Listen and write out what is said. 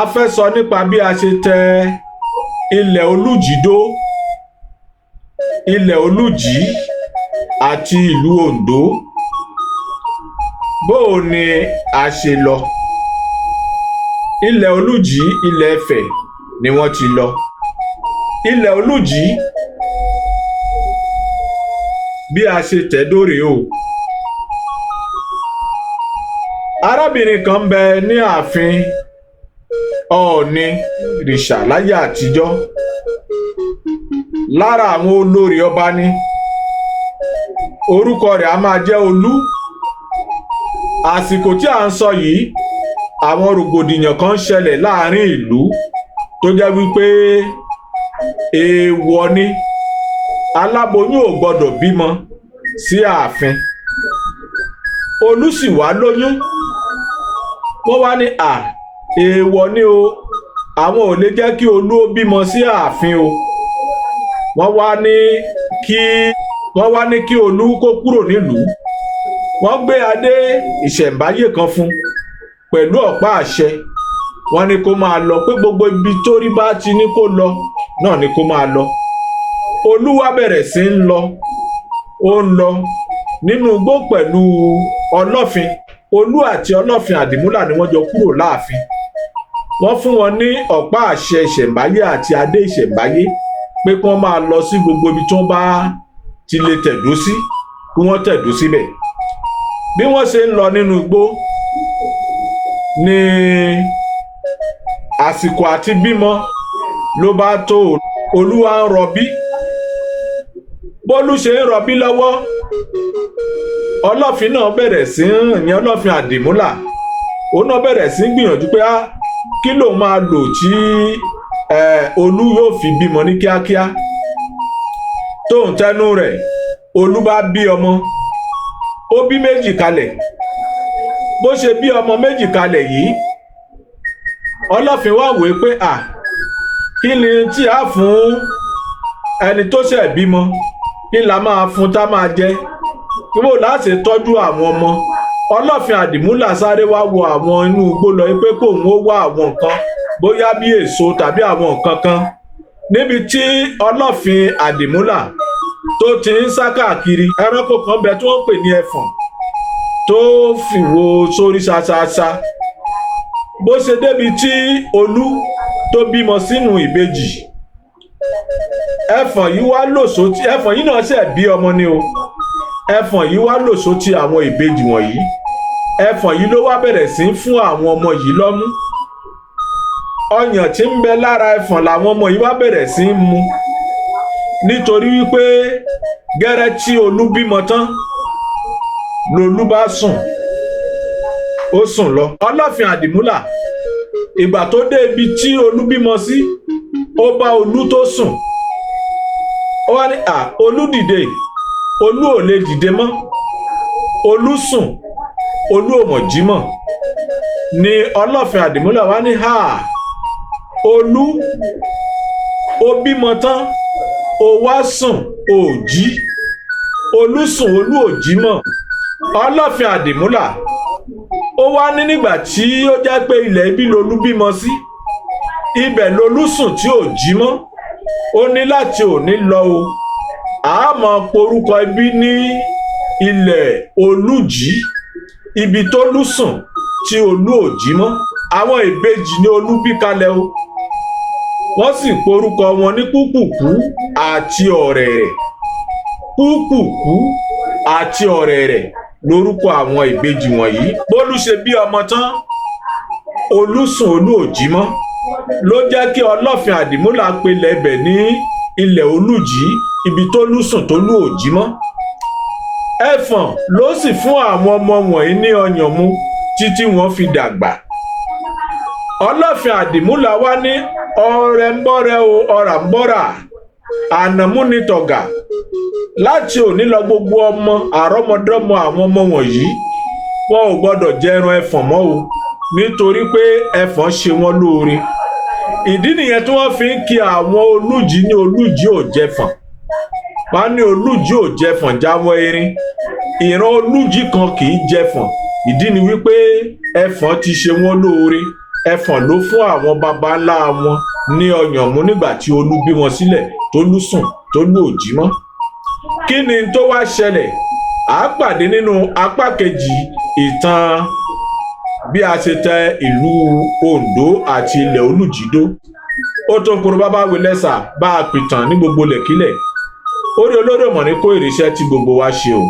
a fẹ́ sọ nípa bí a ṣe tẹ ilẹ̀ Olújìdó, ilẹ̀ Olújì àti ìlú Oǹdó. Bó ni a ṣe lọ? Ilẹ̀ Olújì, ilẹ̀ Ifẹ̀ ni wọ́n ti lọ. Ilẹ̀ Olújì bí a ṣe tẹ̀ dóre o. Arábìnrin kan bẹ ní ààfin Ọọ̀ni rìṣà láyé àtijọ́, lára àwọn olórí ọba ni. Orúkọ rẹ̀ a máa jẹ́ Olú. Àsìkò tí a ń sọ yìí, àwọn rògbòdìyàn kan ṣẹlẹ̀ láàrin ìlú tó jẹ́ wípé èèwọ̀ ni, aláboyún ò gbọdọ̀ bímọ sí ààfin. Olú sì wá lóyún. Wọ́n wá ní èèwọ̀ ni o, àwọn ò lè jẹ́ kí Olú ó bímọ sí ààfin o. Wọ́n wá ní kí Olú kó kúrò nílùú. Wọ́n gbé adé ìṣẹ̀ǹbáyé kan fún pẹ̀lú ọ̀pá àṣẹ. Wọ́n ní kó máa lọ, pé gbogbo ibi tó rí bá ti ní kó lọ náà ni kó máa lọ. Olú wá bẹ̀rẹ̀ sí ń lọ. Ó ń lọ nínú igbó pẹ̀lú Ọlọ́fin. Olú àti Ọlọ́fin Àdìmúlà ni wọ́n jọ kúrò láàfin. Wọ́n fún wọn ní ọ̀pá àṣẹ ìṣẹ̀ǹbáyé àti adé ìṣẹ̀ǹbáyé pé kí wọ́n máa lọ sí gbogbo ibi tí wọ́n bá ti lè tẹ̀dó sí, kí wọ́n tẹ̀dó síbẹ̀. Bí wọ́n ṣe ń lọ nínú igbó ni àsìkò àti bímọ ló bá tó. Olú wá ń rọbí. Bólú ṣe ń rọbí lọ́wọ́, Ọlọ́fin náà bẹ̀rẹ̀ sí ń yẹn Ọlọ́fin Àdìmúlà. Òun náà bẹ̀rẹ̀ sí ń gbìyànjú pé kí ló máa lò tí Olú yóò fi bímọ ní kíákíá. Tóun tẹnu rẹ̀, Olú bá bí ọmọ. Ó bí méjì kalẹ̀. Bó ṣe bí ọmọ méjì kalẹ̀ yìí, Ọlọ́fin wá wòó pé kí ni tí a fún ẹni tó ṣẹ̀ bímọ, kí la máa fún tá máa jẹ, kíbò láti tọ́jú àwọn ọmọ. Ọlọ́fin Àdìmúlà sáré wá wo àwọn inú igbó lọ pé kóun ó wá àwọn nǹkan, bóyá bí èso tàbí àwọn nǹkan kan. Níbi tí Ọlọ́fin Àdìmúlà tó ti ń sá káàkiri, ẹranko kan bẹ tí wọ́n pè ní ẹfọ̀n tó fìwo sórí ṣaṣaṣa. Bó ṣe débi tí Olú tó bímọ sínú ìbejì, ẹfọ̀n yìí wá lòṣó tí ẹfọ̀n yìí náà ṣẹ̀ bí ọmọ ni o. Ẹfọ̀n yìí wá lòṣó tí àwọn ìbejì wọ̀nyí. Ẹfọ̀n yìí ló wá bẹ̀rẹ̀ sí fún àwọn ọmọ yìí lọ́mú. Ọyàn tí ń bẹ lára ẹfọ̀n làwọn ọmọ yìí wá bẹ̀rẹ̀ sí mu. Nítorí wípé gẹ́rẹ́ tí Olú bímọ tán lolú bá sùn. Ó sùn lọ. Ọlọ́fin Àdìmúlà ìgbà tó dé ibi tí Olú bímọ sí, ó bá Olú tó sùn. Ó wá ní Olú dìde. Olú ò lè dìde mọ́. Olú sùn. Olú ò mọ̀ jí mọ́. Ni Ọlọ́fin Àdìmúlà wá ní Olú, ó bímọ tán, ó wá sùn, ó jí. Olú sùn, Olú ò jí mọ́. Ọlọ́fin Àdìmúlà ó wá ní nígbà tí ó jẹ́ pé ilẹ̀ ibi lolú bímọ sí, ibẹ̀ lolú sùn tí ò jí mọ́. Ó ní láti òní lọ o, a máa porúkọ ibi ní ilẹ̀ Olújì, ibi tó lú sùn tí Olú ò jí mọ́. Àwọn ìbejì ni Olú bí kalẹ̀ o. Wọ́n sì porúkọ wọn ní Kúkùkú àti Ọ̀rẹ̀rẹ̀. Kúkùkú àti Ọ̀rẹ̀rẹ̀ lórúkọ àwọn ìbejì wọ̀nyí. Bólú ṣe bí ọmọ tán, Olú sùn, Olú ò jí mọ́, ló jẹ́ kí Ọlọ́fin Àdìmúlà pelẹ̀ ibẹ̀ ní ilẹ̀ Olújì, ibi tó lú sùn tó lú ò jí mọ́. Ẹfọ̀n ló sì fún àwọn ọmọ wọ̀nyí ní ọyàn mu títí wọ́n fi dàgbà. Ọlọ́fin Àdìmúlà wá ní ọrẹ ń bọ́rẹ o, ọrà ń bọ́rà, ànàmú ni tọ̀gà. Láti òní lọ gbogbo ọmọ àrọ́mọdọ́mọ àwọn ọmọ wọ̀nyí wọn ò gbọdọ̀ jẹ ẹran ẹfọ̀n mọ́ o, nítorí pé ẹfọ̀n ṣe wọ́n lóore. Ìdí nìyẹn tí wọ́n fi ń kí àwọn Olújì ní Olújì ò jẹfọ̀n. Wọ́n ní Olújì ò jẹfọ̀n jáwọ́ erin. Ìran Olújì kan kì í jẹfọ̀n. Ìdí ni wípé ẹfọ̀n ti ṣe wọ́n lóore. ẹfọ̀n ló fún àwọn baba ńlá wọn ní ọyàn mú nígbà tí Olú bí wọn sílẹ̀ tó lú sùn tó lú òjì mọ́. Kí ni tó wá ṣẹlẹ̀? À á pàdé nínú apá kejì ìtàn bí a ṣe tẹ ìlú Oǹdó àti ilẹ̀ Olújídó. Ó tó ń koro bábá wí lẹ́sà bá a pìtàn ní gbogbo lẹ̀kílẹ̀. Orí Olódùmarè kó ìrìṣẹ́ tí gbogbo wa ṣe o.